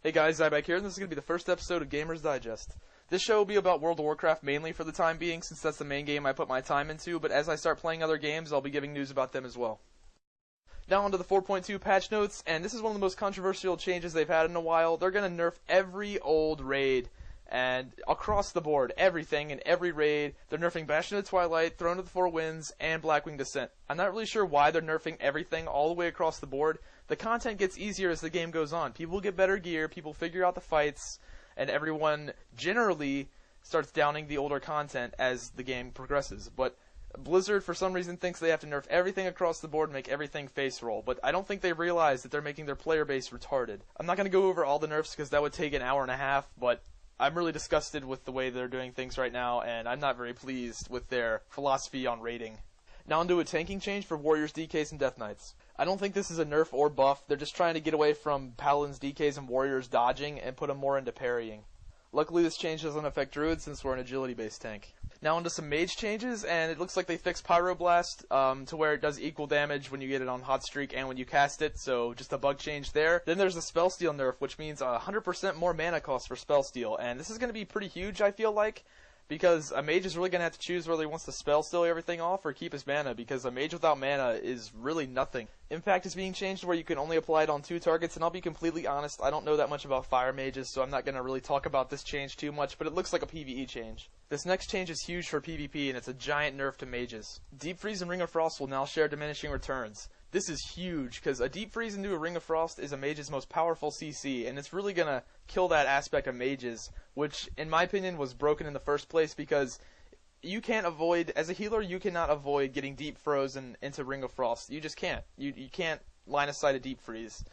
Hey guys, Zyback here, and this is going to be the first episode of Gamers Digest. This show will be about World of Warcraft mainly for the time being, since that's the main game I put my time into, but as I start playing other games, I'll be giving news about them as well. Now onto the 4.2 patch notes, and this is one of the most controversial changes they've had in a while. They're going to nerf every old raid, and across the board, everything in every raid. They're nerfing Bastion of the Twilight, Throne of the Four Winds, and Blackwing Descent. I'm not really sure why they're nerfing everything all the way across the board. The content gets easier as the game goes on. People get better gear, people figure out the fights, and everyone generally starts downing the older content as the game progresses. But Blizzard, for some reason, thinks they have to nerf everything across the board and make everything face roll. But I don't think they realize that they're making their player base retarded. I'm not going to go over all the nerfs because that would take an hour and a half, but I'm really disgusted with the way they're doing things right now, and I'm not very pleased with their philosophy on raiding. Now onto a tanking change for Warriors, DKs, and Death Knights. I don't think this is a nerf or buff. They're just trying to get away from Paladins, DKs, and Warriors dodging and put them more into parrying. Luckily, this change doesn't affect Druids since we're an agility-based tank. Now onto some mage changes, and it looks like they fixed Pyroblast to where it does equal damage when you get it on Hot Streak and when you cast it, so just a bug change there. Then there's the Spellsteal nerf, which means 100% more mana cost for Spellsteal, and this is going to be pretty huge, I feel like, because a mage is really going to have to choose whether he wants to Spellsteal everything off or keep his mana, because a mage without mana is really nothing. Impact is being changed where you can only apply it on 2 targets, and I'll be completely honest, I don't know that much about fire mages, so I'm not going to really talk about this change too much, but it looks like a PvE change. This next change is huge for PvP, and it's a giant nerf to mages. Deep Freeze and Ring of Frost will now share diminishing returns. This is huge, because a Deep Freeze into a Ring of Frost is a mage's most powerful CC, and it's really going to kill that aspect of mages, which, in my opinion, was broken in the first place, because you can't avoid, as a healer, you cannot avoid getting Deep Frozen into Ring of Frost. You just can't. You can't line of sight a Deep Freeze,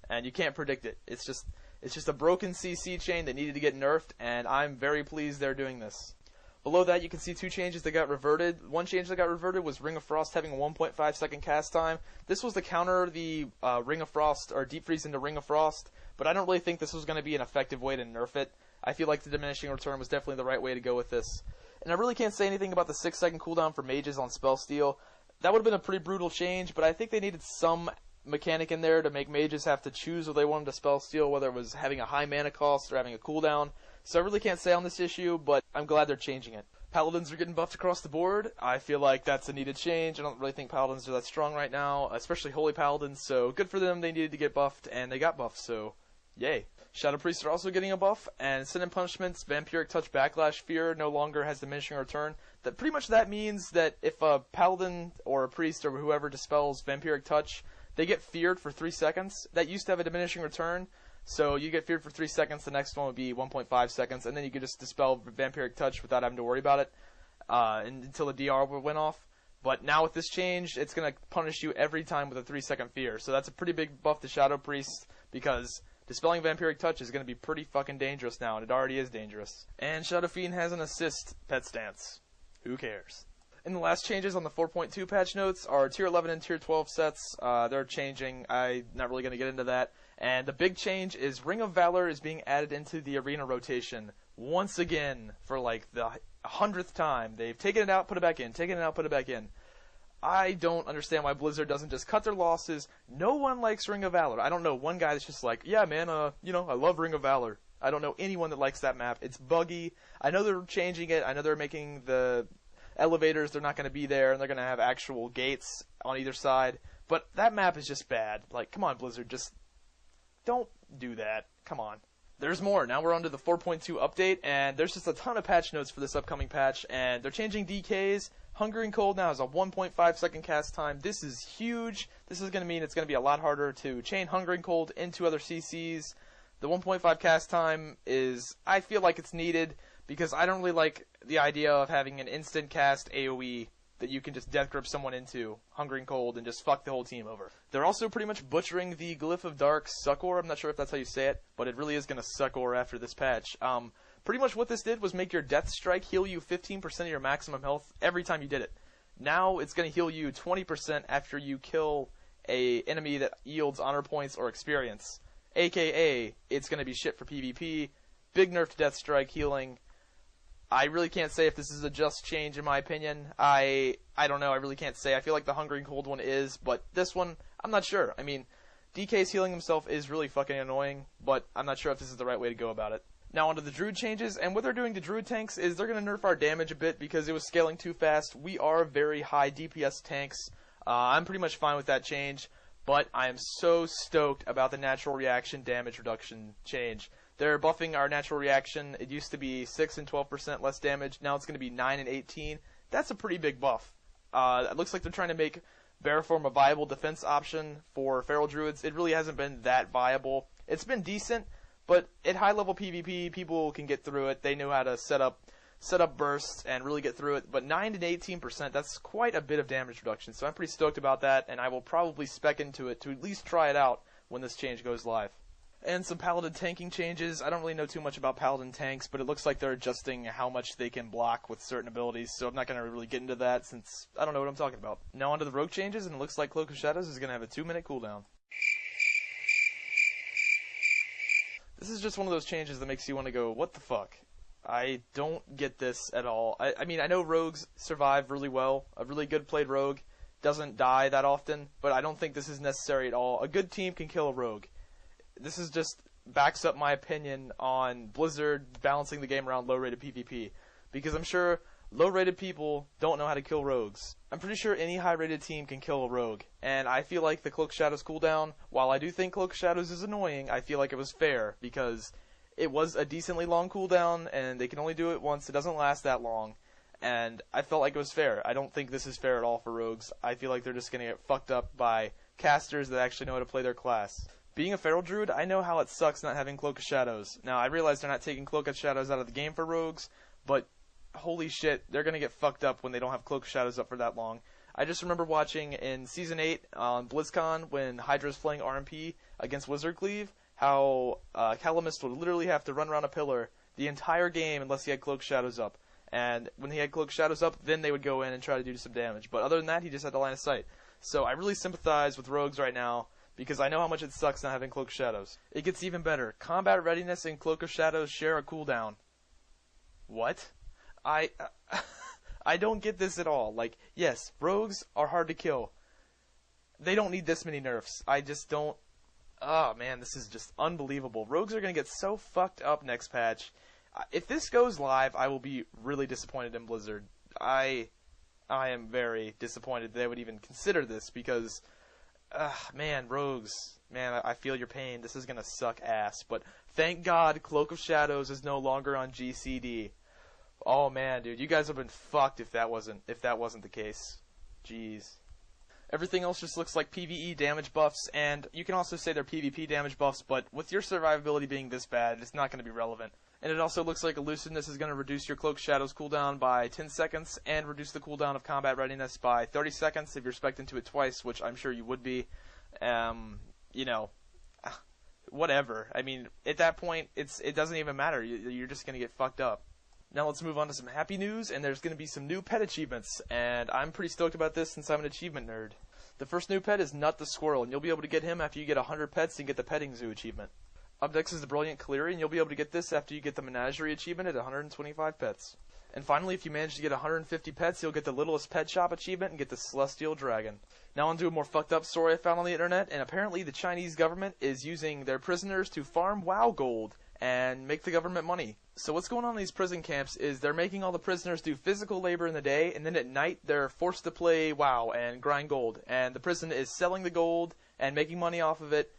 and you can't predict it. It's just a broken CC chain that needed to get nerfed, and I'm very pleased they're doing this. Below that, you can see 2 changes that got reverted. One change that got reverted was Ring of Frost having a 1.5 second cast time. This was to counter the Ring of Frost, or Deep Freeze into Ring of Frost, but I don't really think this was going to be an effective way to nerf it. I feel like the diminishing return was definitely the right way to go with this. And I really can't say anything about the 6 second cooldown for mages on Spellsteal. That would have been a pretty brutal change, but I think they needed some mechanic in there to make mages have to choose whether they wanted to Spellsteal, whether it was having a high mana cost or having a cooldown. So I really can't say on this issue, but I'm glad they're changing it. Paladins are getting buffed across the board. I feel like that's a needed change. I don't really think Paladins are that strong right now, especially Holy Paladins, so good for them. They needed to get buffed, and they got buffed, so yay. Shadow Priests are also getting a buff, and Sin and Punishment's Vampiric Touch Backlash Fear no longer has diminishing return. Pretty much that means that if a Paladin or a Priest or whoever dispels Vampiric Touch, they get feared for 3 seconds. That used to have a diminishing return. So you get feared for 3 seconds, the next one would be 1.5 seconds, and then you could just dispel Vampiric Touch without having to worry about it until the DR went off. But now with this change, it's going to punish you every time with a 3 second fear. So that's a pretty big buff to Shadow Priest, because dispelling Vampiric Touch is going to be pretty fucking dangerous now, and it already is dangerous. And Shadow Fiend has an assist pet stance. Who cares? And the last changes on the 4.2 patch notes are Tier 11 and Tier 12 sets. They're changing. I'm not really going to get into that. And the big change is Ring of Valor is being added into the arena rotation once again for like the 100th time. They've taken it out, put it back in, taken it out, put it back in. I don't understand why Blizzard doesn't just cut their losses. No one likes Ring of Valor. I don't know one guy that's just like, yeah man, I love Ring of Valor. I don't know anyone that likes that map. It's buggy. I know they're changing it. I know they're making the elevators, they're not going to be there, and they're going to have actual gates on either side. But that map is just bad. Like, come on, Blizzard, just don't do that. Come on. There's more. Now we're on to the 4.2 update, and there's just a ton of patch notes for this upcoming patch, and they're changing DKs. Hunger and Cold now has a 1.5 second cast time. This is huge. This is going to mean it's going to be a lot harder to chain Hunger and Cold into other CCs. The 1.5 cast time I feel like it's needed, because I don't really like the idea of having an instant cast AoE that you can just death grip someone into, Hungering Cold, and just fuck the whole team over. They're also pretty much butchering the Glyph of Dark Succor. I'm not sure if that's how you say it, but it really is going to Succor after this patch. Pretty much what this did was make your Death Strike heal you 15% of your maximum health every time you did it. Now it's going to heal you 20% after you kill a enemy that yields honor points or experience. AKA, it's going to be shit for PvP. Big nerf to Death Strike healing. I really can't say if this is a just change in my opinion. I don't know, I really can't say. I feel like the Hungering Cold one is, but this one, I'm not sure. I mean, DK's healing himself is really fucking annoying, but I'm not sure if this is the right way to go about it. Now onto the Druid changes, and what they're doing to Druid tanks is they're going to nerf our damage a bit because it was scaling too fast. We are very high DPS tanks. I'm pretty much fine with that change, but I am so stoked about the natural reaction damage reduction change. They're buffing our natural reaction. It used to be 6 and 12% less damage. Now it's going to be 9 and 18. That's a pretty big buff. It looks like they're trying to make Bear Form a viable defense option for Feral Druids. It really hasn't been that viable. It's been decent, but at high level PvP, people can get through it. They know how to set up bursts and really get through it. But 9 and 18%, that's quite a bit of damage reduction. So I'm pretty stoked about that, and I will probably spec into it to at least try it out when this change goes live. And some Paladin tanking changes. I don't really know too much about Paladin tanks, but it looks like they're adjusting how much they can block with certain abilities, so I'm not going to really get into that since I don't know what I'm talking about. Now onto the Rogue changes, and it looks like Cloak of Shadows is going to have a 2-minute cooldown. This is just one of those changes that makes you want to go, what the fuck? I don't get this at all. I mean, I know rogues survive really well. A really good played rogue doesn't die that often, but I don't think this is necessary at all. A good team can kill a rogue. This is just backs up my opinion on Blizzard balancing the game around low-rated PvP. Because I'm sure low-rated people don't know how to kill rogues. I'm pretty sure any high-rated team can kill a rogue. And I feel like the Cloak Shadows cooldown, while I do think Cloak Shadows is annoying, I feel like it was fair. Because it was a decently long cooldown, and they can only do it once. It doesn't last that long. And I felt like it was fair. I don't think this is fair at all for rogues. I feel like they're just going to get fucked up by casters that actually know how to play their class. Being a Feral Druid, I know how it sucks not having Cloak of Shadows. Now, I realize they're not taking Cloak of Shadows out of the game for rogues, but holy shit, they're going to get fucked up when they don't have Cloak of Shadows up for that long. I just remember watching in Season 8 on BlizzCon when Hydra's playing RMP against Wizard Cleave, how Calamist would literally have to run around a pillar the entire game unless he had Cloak of Shadows up. And when he had Cloak of Shadows up, then they would go in and try to do some damage. But other than that, he just had the line of sight. So I really sympathize with rogues right now, because I know how much it sucks not having Cloak of Shadows. It gets even better. Combat Readiness and Cloak of Shadows share a cooldown. What? I don't get this at all. Like, yes, rogues are hard to kill. They don't need this many nerfs. I just don't... Oh, man, this is just unbelievable. Rogues are going to get so fucked up next patch. If this goes live, I will be really disappointed in Blizzard. I am very disappointed they would even consider this, because... man, rogues. Man, I feel your pain. This is gonna suck ass. But thank God Cloak of Shadows is no longer on GCD. Oh man, dude, you guys have been fucked if that wasn't the case. Jeez. Everything else just looks like PvE damage buffs, and you can also say they're PvP damage buffs, but with your survivability being this bad, it's not going to be relevant. And it also looks like Elusiveness is going to reduce your Cloak Shadows cooldown by 10 seconds, and reduce the cooldown of Combat Readiness by 30 seconds if you're spec'd into it twice, which I'm sure you would be. You know, whatever. I mean, at that point, it doesn't even matter. You're just going to get fucked up. Now let's move on to some happy news, and there's going to be some new pet achievements, and I'm pretty stoked about this since I'm an achievement nerd. The first new pet is Nut the Squirrel, and you'll be able to get him after you get 100 pets and get the Petting Zoo achievement. Up next is the Brilliant Kaleri, and you'll be able to get this after you get the Menagerie achievement at 125 pets. And finally, if you manage to get 150 pets, you'll get the Littlest Pet Shop achievement and get the Celestial Dragon. Now on to a more fucked up story I found on the internet, and apparently the Chinese government is using their prisoners to farm WoW gold and make the government money. So what's going on in these prison camps is they're making all the prisoners do physical labor in the day, and then at night they're forced to play WoW and grind gold. And the prison is selling the gold and making money off of it.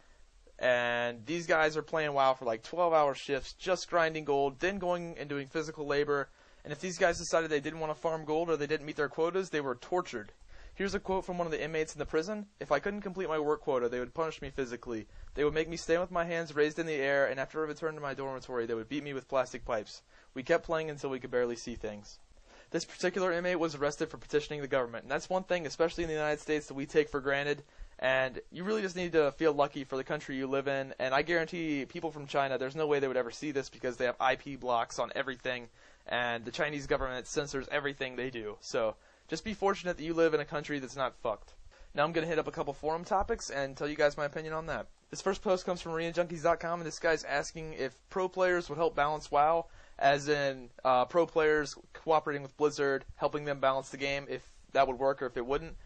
And these guys are playing WoW for like 12-hour shifts, just grinding gold, then going and doing physical labor. And if these guys decided they didn't want to farm gold or they didn't meet their quotas, they were tortured. Here's a quote from one of the inmates in the prison. "If I couldn't complete my work quota, they would punish me physically. They would make me stand with my hands raised in the air, and after I returned to my dormitory, they would beat me with plastic pipes. We kept playing until we could barely see things." This particular inmate was arrested for petitioning the government. And that's one thing, especially in the United States, that we take for granted. And you really just need to feel lucky for the country you live in. And I guarantee people from China, there's no way they would ever see this because they have IP blocks on everything. And the Chinese government censors everything they do. So just be fortunate that you live in a country that's not fucked. Now I'm going to hit up a couple forum topics and tell you guys my opinion on that. This first post comes from ArenaJunkies.com, and this guy's asking if pro players would help balance WoW, as in pro players cooperating with Blizzard, helping them balance the game, if that would work or if it wouldn't.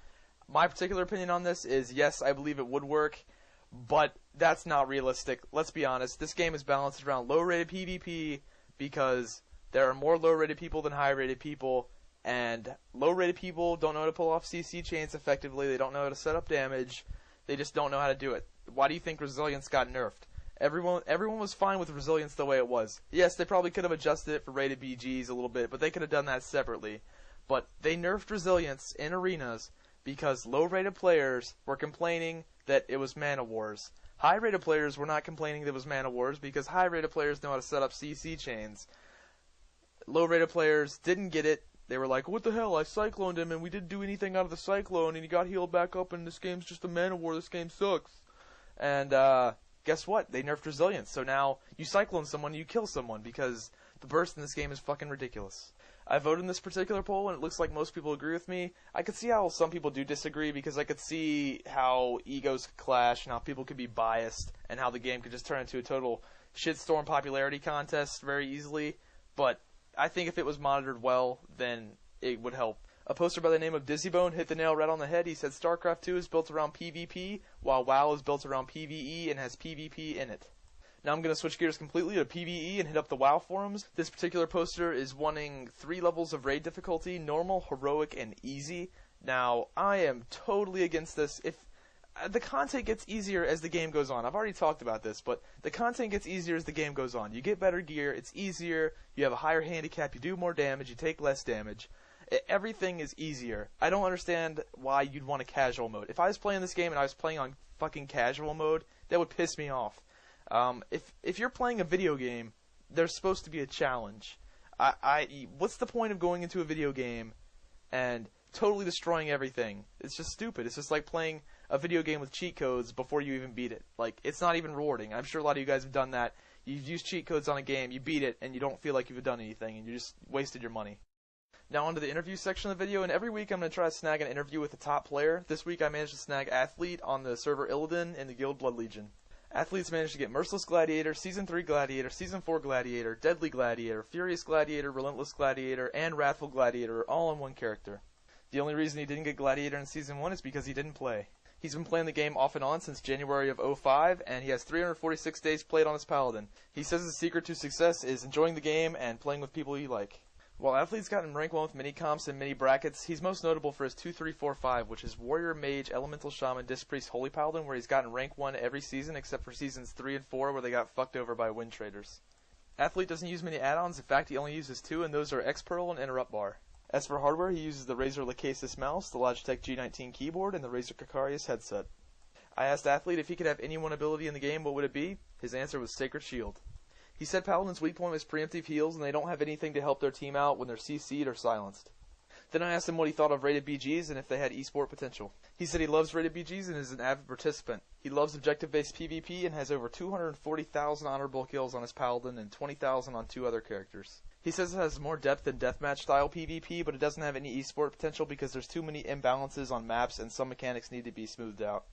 My particular opinion on this is yes, I believe it would work, but that's not realistic. Let's be honest. This game is balanced around low-rated PvP because there are more low-rated people than high-rated people, and low-rated people don't know how to pull off CC chains effectively. They don't know how to set up damage. They just don't know how to do it. Why do you think Resilience got nerfed? Everyone was fine with Resilience the way it was. Yes, they probably could have adjusted it for rated BGs a little bit, but they could have done that separately. But they nerfed Resilience in arenas because low-rated players were complaining that it was Mana Wars. High-rated players were not complaining that it was Mana Wars because high-rated players know how to set up CC chains. Low-rated players didn't get it. They were like, what the hell, I cycloned him and we didn't do anything out of the cyclone and he got healed back up and this game's just a Mana War, this game sucks. And guess what? They nerfed Resilience, so now you cyclone someone, you kill someone because the burst in this game is fucking ridiculous. I voted in this particular poll and it looks like most people agree with me. I could see how some people do disagree because I could see how egos could clash and how people could be biased and how the game could just turn into a total shitstorm popularity contest very easily, but I think if it was monitored well, then it would help. A poster by the name of Dizzybone hit the nail right on the head. He said StarCraft 2 is built around PvP, while WoW is built around PvE and has PvP in it. Now I'm going to switch gears completely to PvE and hit up the WoW forums. This particular poster is wanting 3 levels of raid difficulty, normal, heroic, and easy. Now, I am totally against this. If the content gets easier as the game goes on. I've already talked about this, but the content gets easier as the game goes on. You get better gear, it's easier, you have a higher handicap, you do more damage, you take less damage. Everything is easier. I don't understand why you'd want a casual mode. If I was playing this game and I was playing on fucking casual mode, that would piss me off. If you're playing a video game, there's supposed to be a challenge. What's the point of going into a video game and totally destroying everything? It's just stupid. It's just like playing a video game with cheat codes before you even beat it. Like, it's not even rewarding. I'm sure a lot of you guys have done that. You've used cheat codes on a game, you beat it, and you don't feel like you've done anything, and you just wasted your money. Now onto the interview section of the video, and every week I'm going to try to snag an interview with a top player. This week I managed to snag Athlete on the server Illidan in the guild Blood Legion. Athletes managed to get Merciless Gladiator, Season 3 Gladiator, Season 4 Gladiator, Deadly Gladiator, Furious Gladiator, Relentless Gladiator, and Wrathful Gladiator, all in one character. The only reason he didn't get Gladiator in Season 1 is because he didn't play. He's been playing the game off and on since January of 05, and he has 346 days played on his Paladin. He says his secret to success is enjoying the game and playing with people you like. While Athlete's gotten rank 1 with mini comps and mini brackets, he's most notable for his 2-3-4-5, which is Warrior, Mage, Elemental Shaman, Disc Priest, Holy Paladin, where he's gotten rank 1 every season except for seasons 3 and 4 where they got fucked over by Wind Traders. Athlete doesn't use many add-ons, in fact he only uses 2, and those are X-Pearl and Interrupt Bar. As for hardware, he uses the Razer Lachesis mouse, the Logitech G19 keyboard, and the Razer Kakarius headset. I asked Athlete if he could have any one ability in the game, what would it be? His answer was Sacred Shield. He said Paladin's weak point was preemptive heals, and they don't have anything to help their team out when they're CC'd or silenced. Then I asked him what he thought of rated BGs and if they had esport potential. He said he loves rated BGs and is an avid participant. He loves objective-based PvP and has over 240,000 honorable kills on his Paladin and 20,000 on 2 other characters. He says it has more depth than deathmatch-style PvP, but it doesn't have any esport potential because there's too many imbalances on maps and some mechanics need to be smoothed out.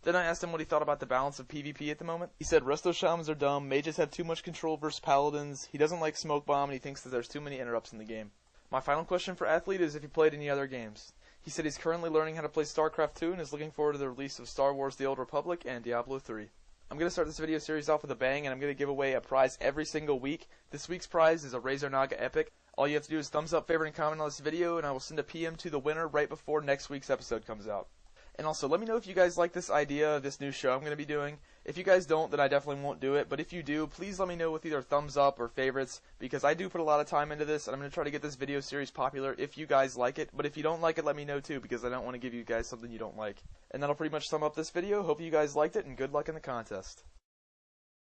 Then I asked him what he thought about the balance of PvP at the moment. He said Resto Shamans are dumb, mages have too much control versus paladins, he doesn't like Smoke Bomb, and he thinks that there's too many interrupts in the game. My final question for Athlete is if he played any other games. He said he's currently learning how to play StarCraft 2 and is looking forward to the release of Star Wars The Old Republic and Diablo 3. I'm going to start this video series off with a bang, and I'm going to give away a prize every single week. This week's prize is a Razer Naga Epic. All you have to do is thumbs up, favorite, and comment on this video, and I will send a PM to the winner right before next week's episode comes out. And also, let me know if you guys like this idea, this new show I'm going to be doing. If you guys don't, then I definitely won't do it. But if you do, please let me know with either thumbs up or favorites, because I do put a lot of time into this, and I'm going to try to get this video series popular if you guys like it. But if you don't like it, let me know too, because I don't want to give you guys something you don't like. And that'll pretty much sum up this video. Hope you guys liked it, and good luck in the contest.